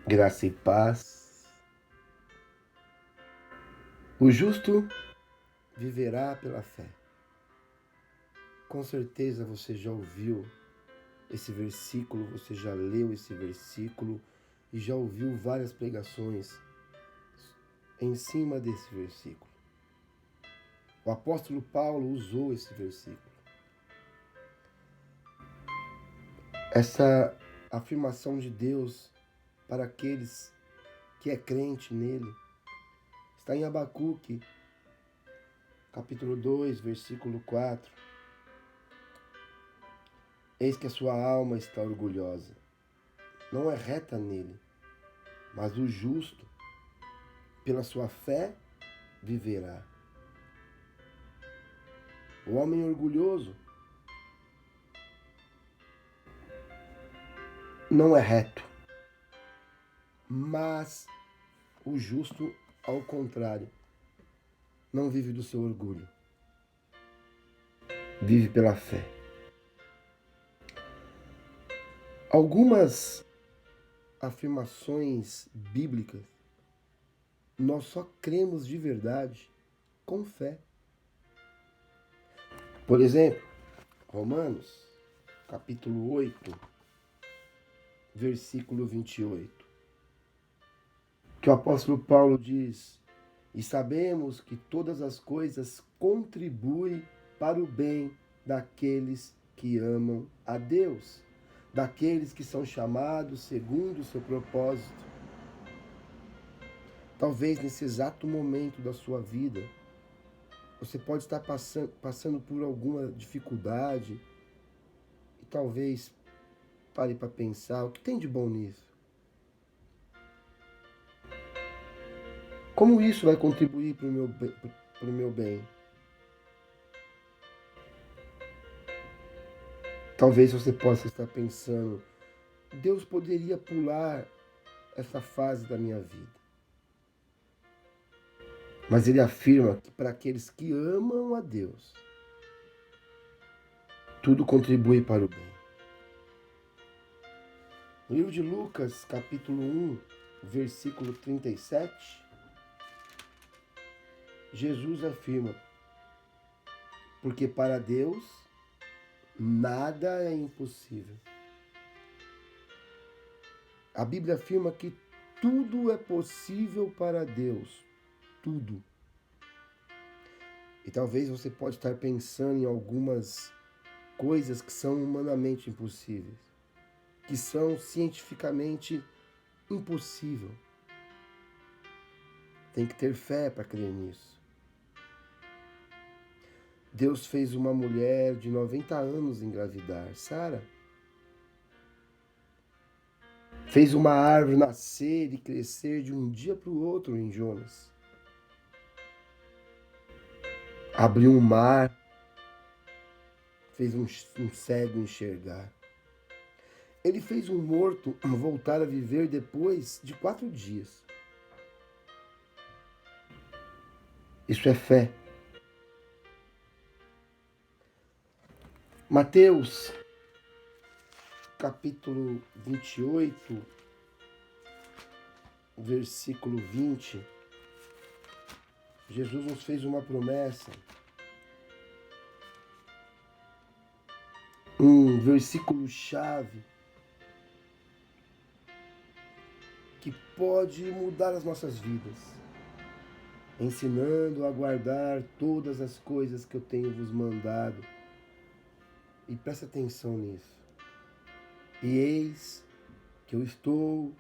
Graça e paz. O justo viverá pela fé. Com certeza você já ouviu esse versículo, você já leu esse versículo e já ouviu várias pregações em cima desse versículo. O apóstolo Paulo usou esse versículo. Essa afirmação de Deus para aqueles que é crente nele está em Abacuque, capítulo 2, versículo 4. Eis que a sua alma está orgulhosa. Não é reta nele, mas o justo, pela sua fé, viverá. O homem orgulhoso não é reto, mas o justo, ao contrário, não vive do seu orgulho, vive pela fé. Algumas afirmações bíblicas nós só cremos de verdade com fé. Por exemplo, Romanos, capítulo 8, versículo 28, que o apóstolo Paulo diz: e sabemos que todas as coisas contribuem para o bem daqueles que amam a Deus, daqueles que são chamados segundo o seu propósito. Talvez nesse exato momento da sua vida, você pode estar passando por alguma dificuldade e talvez pare para pensar: o que tem de bom nisso? Como isso vai contribuir para o meu bem? Talvez você possa estar pensando: Deus poderia pular essa fase da minha vida. Mas ele afirma que para aqueles que amam a Deus, tudo contribui para o bem. No livro de Lucas, capítulo 1, versículo 37, Jesus afirma: porque para Deus nada é impossível. A Bíblia afirma que tudo é possível para Deus. Tudo. E talvez você pode estar pensando em algumas coisas que são humanamente impossíveis, que são cientificamente impossível. Tem que ter fé para crer nisso. Deus fez uma mulher de 90 anos engravidar, Sara. Fez uma árvore nascer e crescer de um dia para o outro em Jonas. Abriu um mar, fez um cego enxergar. Ele fez um morto voltar a viver depois de 4 dias. Isso é fé. Mateus, capítulo 28, versículo 20. Jesus nos fez uma promessa. Um versículo-chave que pode mudar as nossas vidas, ensinando a guardar todas as coisas que eu tenho vos mandado. E presta atenção nisso. E eis que eu estou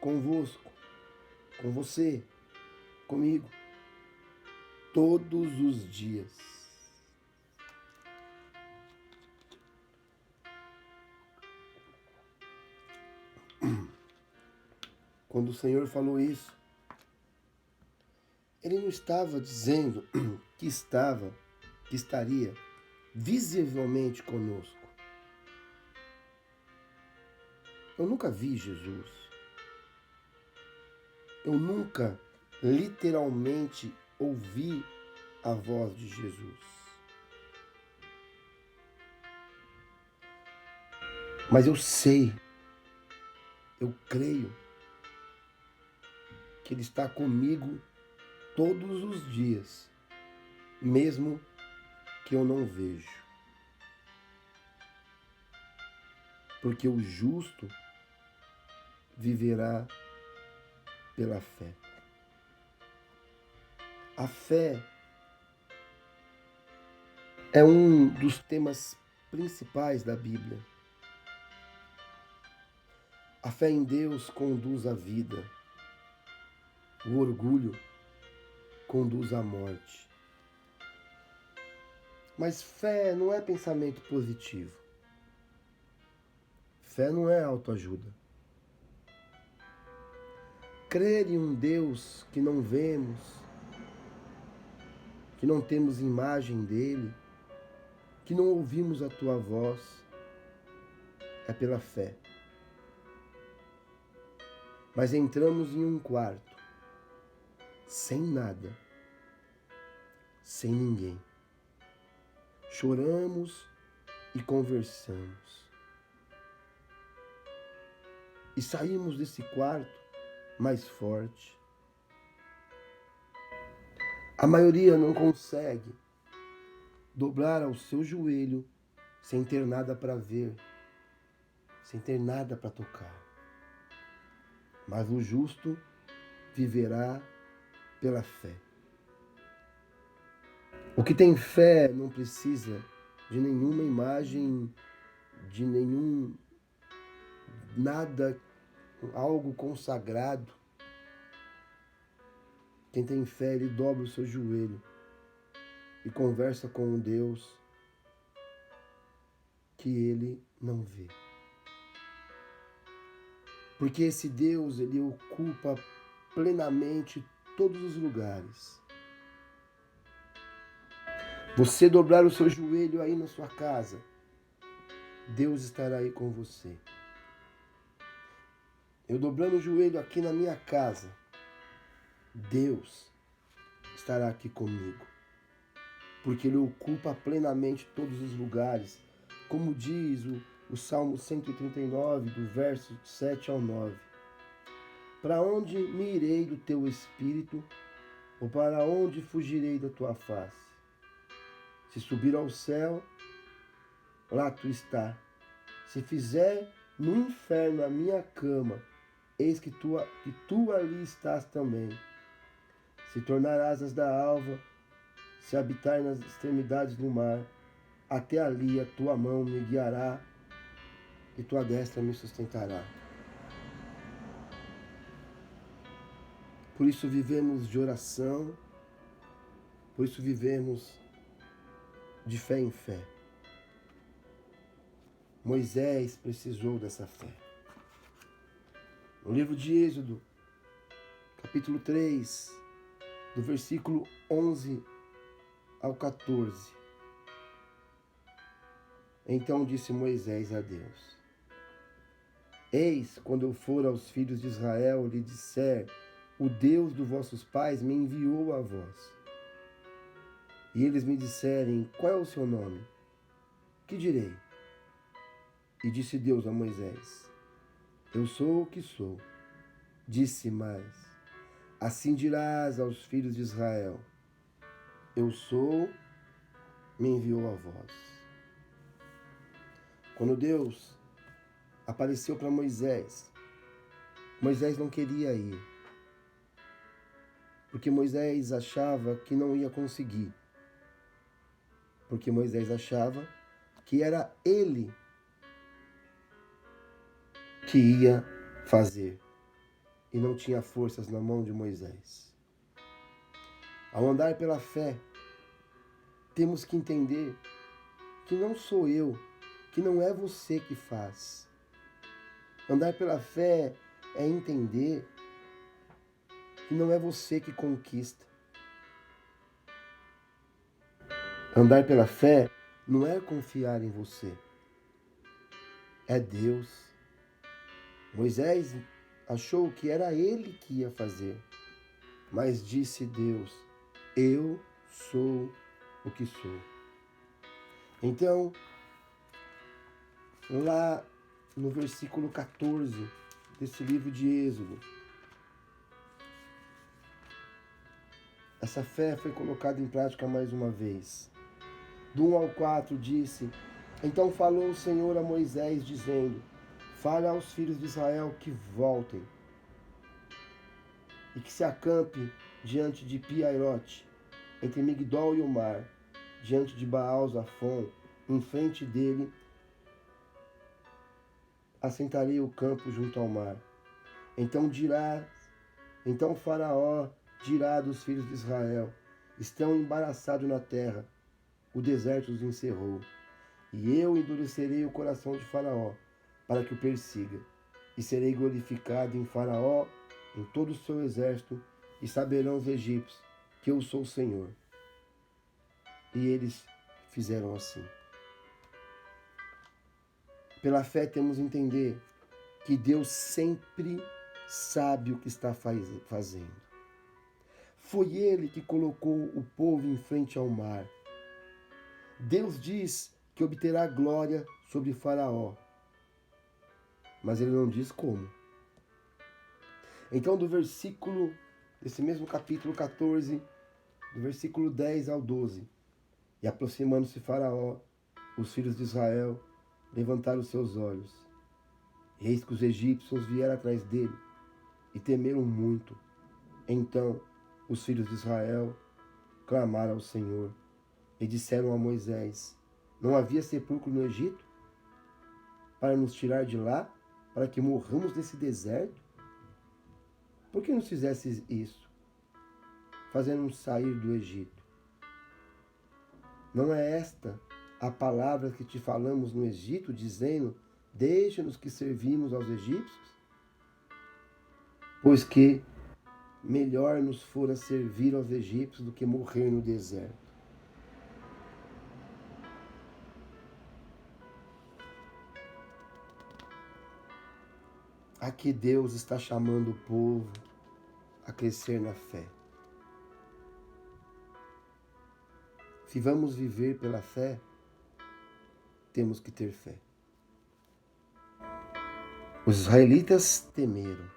convosco, com você, comigo, todos os dias. Quando o Senhor falou isso, Ele não estava dizendo que estaria visivelmente conosco. Eu nunca vi Jesus. Eu nunca literalmente ouvi a voz de Jesus. Mas eu sei, eu creio que Ele está comigo todos os dias, mesmo que eu não vejo. Porque o justo viverá pela fé. A fé é um dos temas principais da Bíblia. A fé em Deus conduz à vida. O orgulho conduz à morte. Mas fé não é pensamento positivo. Fé não é autoajuda. Crer em um Deus que não vemos, que não temos imagem dele, que não ouvimos a tua voz, é pela fé. Mas entramos em um quarto, sem nada, sem ninguém. Choramos e conversamos. E saímos desse quarto mais forte. A maioria não consegue dobrar ao seu joelho sem ter nada para ver, sem ter nada para tocar. Mas o justo viverá pela fé. O que tem fé não precisa de nenhuma imagem, de nenhum nada, algo consagrado. Quem tem fé, ele dobra o seu joelho e conversa com um Deus que ele não vê. Porque esse Deus, ele ocupa plenamente todos os lugares. Você dobrar o seu joelho aí na sua casa, Deus estará aí com você. Eu dobrando o joelho aqui na minha casa, Deus estará aqui comigo. Porque Ele ocupa plenamente todos os lugares. Como diz o Salmo 139, do verso 7 ao 9. Para onde me irei do teu espírito? Ou para onde fugirei da tua face? Se subir ao céu, lá tu está. Se fizer no inferno a minha cama, eis que tu ali estás também. Se tornar asas da alva, se habitar nas extremidades do mar, até ali a tua mão me guiará e tua destra me sustentará. Por isso vivemos de oração, por isso vivemos de fé em fé. Moisés precisou dessa fé. No livro de Êxodo, capítulo 3, do versículo 11 ao 14. Então disse Moisés a Deus: Eis, quando eu for aos filhos de Israel, lhe disser, o Deus dos vossos pais me enviou a vós. E eles me disserem, qual é o seu nome? Que direi? E disse Deus a Moisés, eu sou o que sou. Disse mais, assim dirás aos filhos de Israel, eu sou, me enviou a vós. Quando Deus apareceu para Moisés, Moisés não queria ir, porque Moisés achava que não ia conseguir, porque Moisés achava que era ele que ia fazer e não tinha forças na mão de Moisés. Ao andar pela fé, temos que entender que não sou eu, que não é você que faz. Andar pela fé é entender que não é você que conquista. Andar pela fé não é confiar em você, é Deus. Moisés achou que era ele que ia fazer, mas disse Deus, eu sou o que sou. Então, lá no versículo 14 desse livro de Êxodo, Essa fé foi colocada em prática mais uma vez. Do 1 ao 4 disse: Então falou o Senhor a Moisés, dizendo: Fale aos filhos de Israel que voltem e que se acampe diante de Pi-Hahirote, entre Migdol e o mar, diante de Baal-Zafon, em frente dele, assentarei o campo junto ao mar. Então Faraó dirá dos filhos de Israel: Estão embaraçados na terra, o deserto os encerrou. E eu endurecerei o coração de Faraó, para que o persiga. E serei glorificado em Faraó, em todo o seu exército, e saberão os egípcios que eu sou o Senhor. E eles fizeram assim. Pela fé temos que entender que Deus sempre sabe o que está fazendo. Foi Ele que colocou o povo em frente ao mar. Deus diz que obterá glória sobre Faraó, mas Ele não diz como. Então, desse mesmo capítulo 14, do versículo 10 ao 12, e aproximando-se Faraó, os filhos de Israel levantaram os seus olhos. Eis que os egípcios vieram atrás dele e temeram muito. Então os filhos de Israel clamaram ao Senhor e disseram a Moisés: Não havia sepulcro no Egito para nos tirar de lá, para que morramos nesse deserto? Por que nos fizesses isso, fazendo-nos sair do Egito? Não é esta a palavra que te falamos no Egito, dizendo: Deixa-nos que servimos aos egípcios? Pois que melhor nos fora servir aos egípcios do que morrer no deserto. Aqui Deus está chamando o povo a crescer na fé. Se vamos viver pela fé, temos que ter fé. Os israelitas temeram.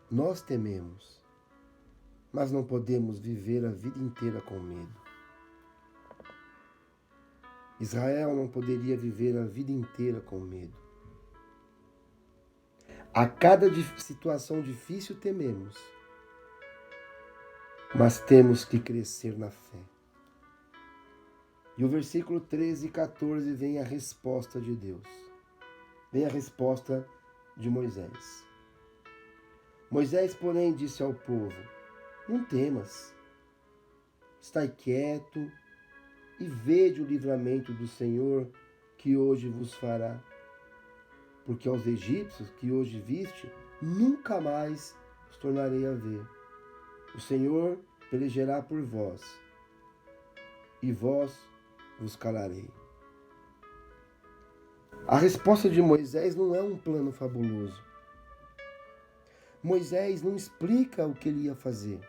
Nós tememos, mas não podemos viver a vida inteira com medo. Israel não poderia viver a vida inteira com medo. A cada situação difícil tememos, mas temos que crescer na fé. E o versículo 13 e 14 vem a resposta de Deus. Vem a resposta de Moisés. Moisés, porém, disse ao povo: Não temas, estai quieto e vede o livramento do Senhor que hoje vos fará. Porque aos egípcios que hoje viste, nunca mais os tornarei a ver. O Senhor pelejará por vós, e vós vos calarei. A resposta de Moisés não é um plano fabuloso. Moisés não explica o que ele ia fazer.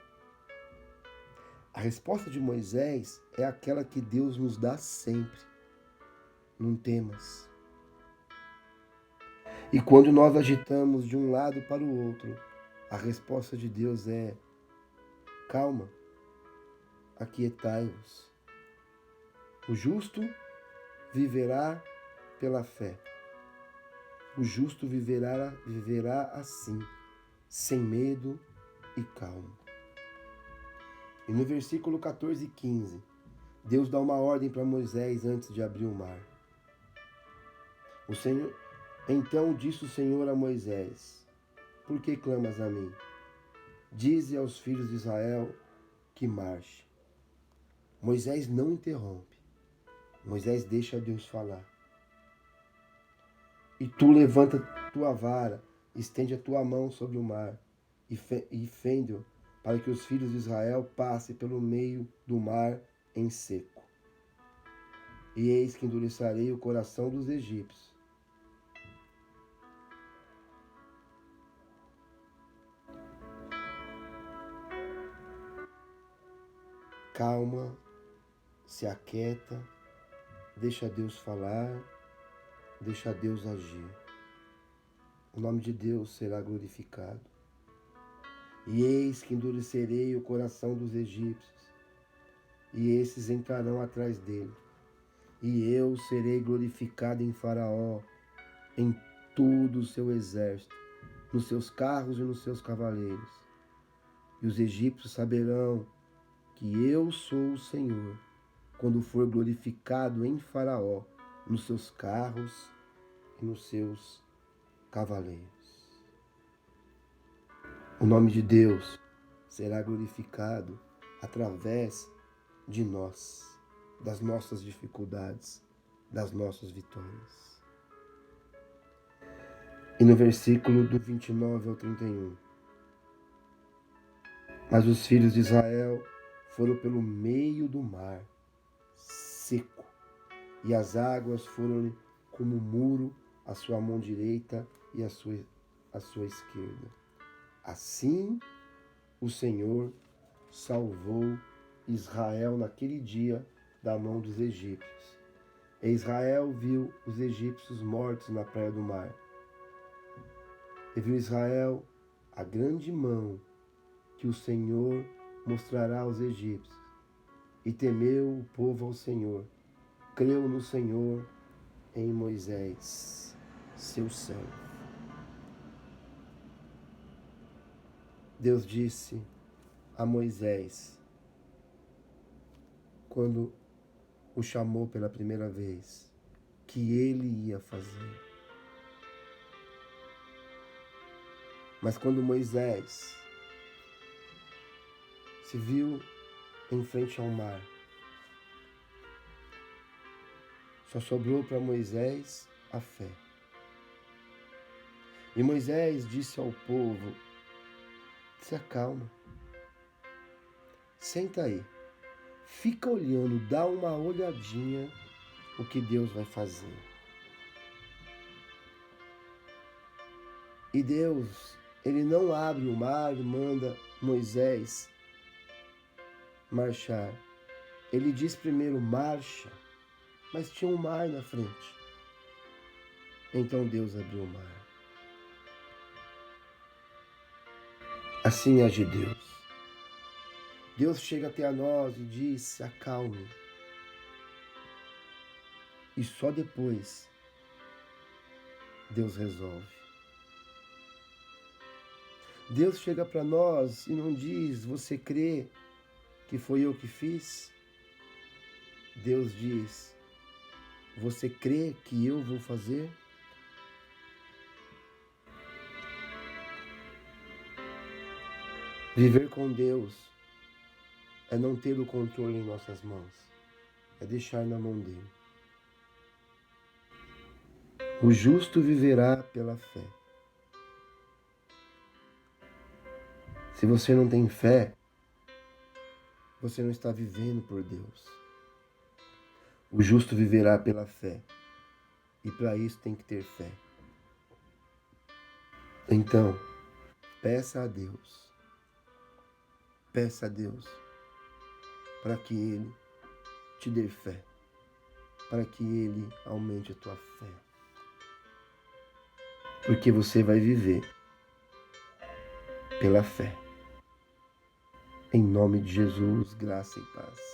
A resposta de Moisés é aquela que Deus nos dá sempre. Não temas. E quando nós agitamos de um lado para o outro, a resposta de Deus é: calma, aquietai-vos. O justo viverá pela fé. O justo viverá assim, sem medo e calmo. E no versículo 14 e 15, Deus dá uma ordem para Moisés antes de abrir o mar. Então disse o Senhor a Moisés: Por que clamas a mim? Dize aos filhos de Israel que marche. Moisés não interrompe. Moisés deixa Deus falar. E tu levanta tua vara, estende a tua mão sobre o mar e fende-o, para que os filhos de Israel passem pelo meio do mar em seco. E eis que endurecerei o coração dos egípcios. Calma, se aquieta, deixa Deus falar, deixa Deus agir. O nome de Deus será glorificado. E eis que endurecerei o coração dos egípcios, e esses entrarão atrás dele. E eu serei glorificado em Faraó, em todo o seu exército, nos seus carros e nos seus cavaleiros. E os egípcios saberão que eu sou o Senhor, quando for glorificado em Faraó, nos seus carros e nos seus cavaleiros. O nome de Deus será glorificado através de nós, das nossas dificuldades, das nossas vitórias. E no versículo do 29 ao 31. Mas os filhos de Israel foram pelo meio do mar, seco, e as águas foram como muro à sua mão direita e à sua esquerda. Assim o Senhor salvou Israel naquele dia da mão dos egípcios. E Israel viu os egípcios mortos na praia do mar. E viu Israel a grande mão que o Senhor mostrará aos egípcios. E temeu o povo ao Senhor. Creu no Senhor em Moisés, seu servo. Deus disse a Moisés, quando o chamou pela primeira vez, que ele ia fazer. Mas quando Moisés se viu em frente ao mar, só sobrou para Moisés a fé. E Moisés disse ao povo: se acalma, senta aí, fica olhando, dá uma olhadinha o que Deus vai fazer. E Deus, ele não abre o mar e manda Moisés marchar. Ele diz primeiro marcha, mas tinha um mar na frente. Então Deus abriu o mar. Assim age Deus. Deus chega até a nós e diz: se acalme. E só depois Deus resolve. Deus chega para nós e não diz: você crê que foi eu que fiz? Deus diz: você crê que eu vou fazer? Viver com Deus é não ter o controle em nossas mãos, é deixar na mão dele. O justo viverá pela fé. Se você não tem fé, você não está vivendo por Deus. O justo viverá pela fé. E para isso tem que ter fé. Então, peça a Deus. Peça a Deus para que Ele te dê fé. Para que Ele aumente a tua fé. Porque você vai viver pela fé. Em nome de Jesus, graça e paz.